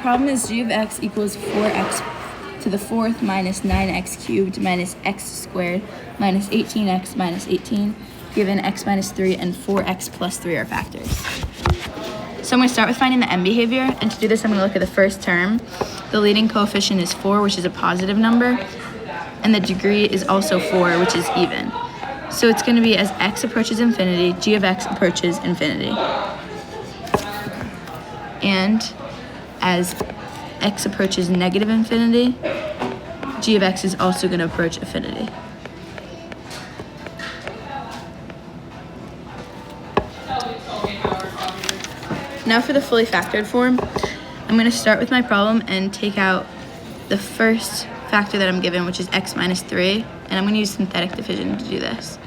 Problem is g of x equals 4x to the fourth minus 9x cubed minus x squared minus 18x minus 18, given x minus 3 and 4x plus 3 are factors. So I'm going to start with finding the end behavior, and to do this I'm going to look at the first term. The leading coefficient is 4, which is a positive number, and the degree is also 4, which is even. So it's going to be as x approaches infinity, g of x approaches infinity. And as x approaches negative infinity, g of x is also going to approach infinity. Now for the fully factored form, I'm going to start with my problem and take out the first factor that I'm given, which is x minus 3, and I'm going to use synthetic division to do this.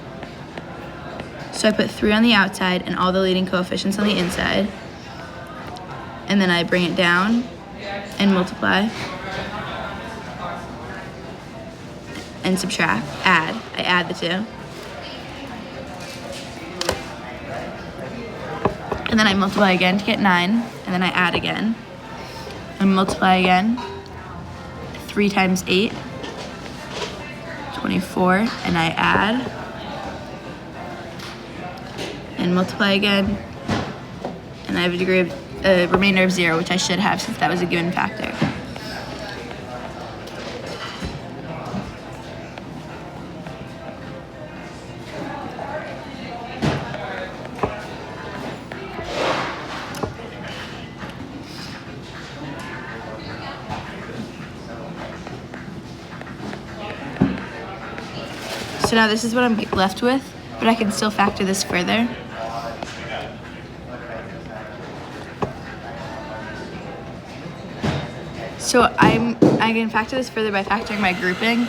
So I put 3 on the outside and all the leading coefficients on the inside, and then I bring it down and multiply and subtract, add. I add the two. And then I multiply again to get 9, and then I add again. And multiply again. 3 times 8, 24, and I add. And multiply again. And I have a degree of remainder of 0, which I should have since that was a given factor. So now this is what I'm left with, but I can still factor this further. So I can factor this further by factoring my grouping.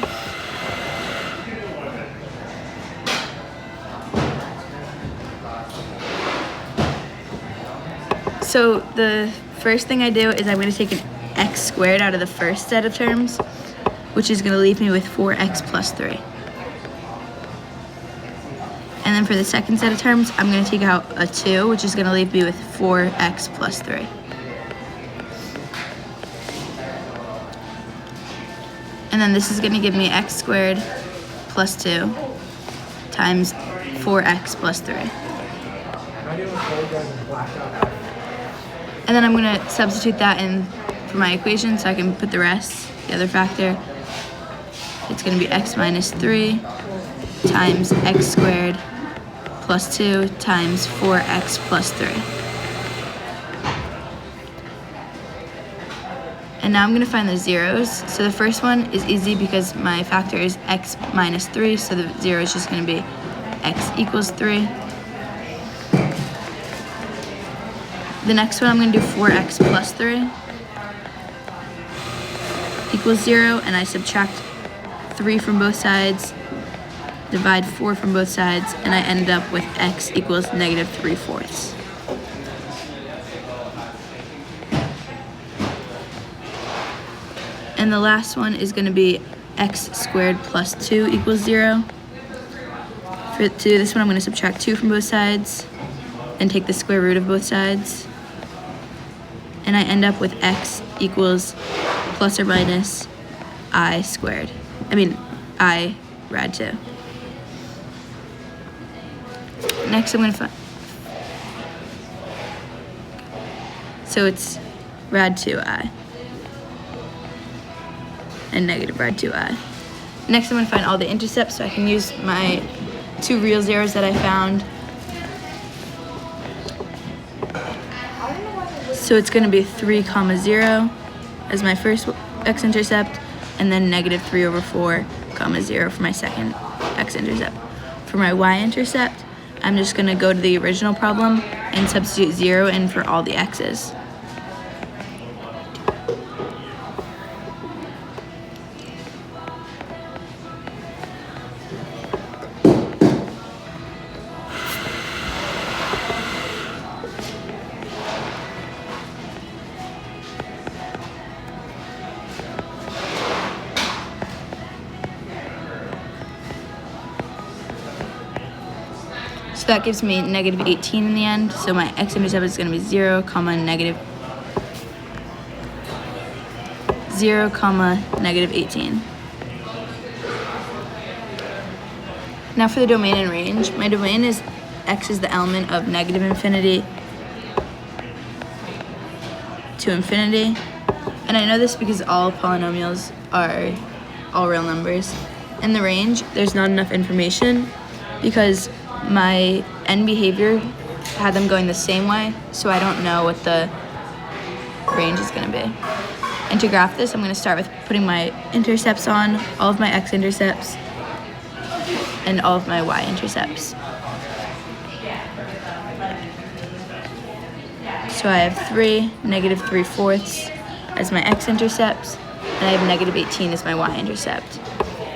So the first thing I do is I'm going to take an x squared out of the first set of terms, which is going to leave me with 4x plus 3. And then for the second set of terms, I'm going to take out a 2, which is going to leave me with 4x plus 3. And then this is going to give me x squared plus 2 times 4x plus 3. And then I'm going to substitute that in for my equation so I can put the rest, the other factor. It's going to be x minus 3 times x squared plus 2 times 4x plus 3. And now I'm going to find the zeros. So the first one is easy because my factor is x minus 3, so the 0 is just going to be x equals 3. The next one I'm going to do 4x plus 3 equals 0, and I subtract 3 from both sides, divide 4 from both sides, and I end up with x equals negative 3/4. And the last one is going to be x squared plus 2 equals 0. To do this one, I'm going to subtract 2 from both sides and take the square root of both sides. And I end up with x equals plus or minus I squared. I rad 2. Next I'm going to find, so it's rad 2I and negative rad 2I. Next I'm going to find all the intercepts so I can use my 2 real zeros that I found. So it's going to be 3, 0 as my first x-intercept, and then negative 3/4, 0 for my second x-intercept. For my y-intercept, I'm just going to go to the original problem and substitute 0 in for all the x's. So that gives me negative 18 in the end. So my x-intercept is going to be 0, negative 0, comma, negative 18. Now for the domain and range. My domain is x is the element of negative infinity to infinity. And I know this because all polynomials are all real numbers. In the range, there's not enough information because my n behavior had them going the same way, so I don't know what the range is going to be. And to graph this, I'm going to start with putting my intercepts on, all of my x-intercepts, and all of my y-intercepts. So I have 3, negative 3/4 as my x-intercepts, and I have negative 18 as my y-intercept.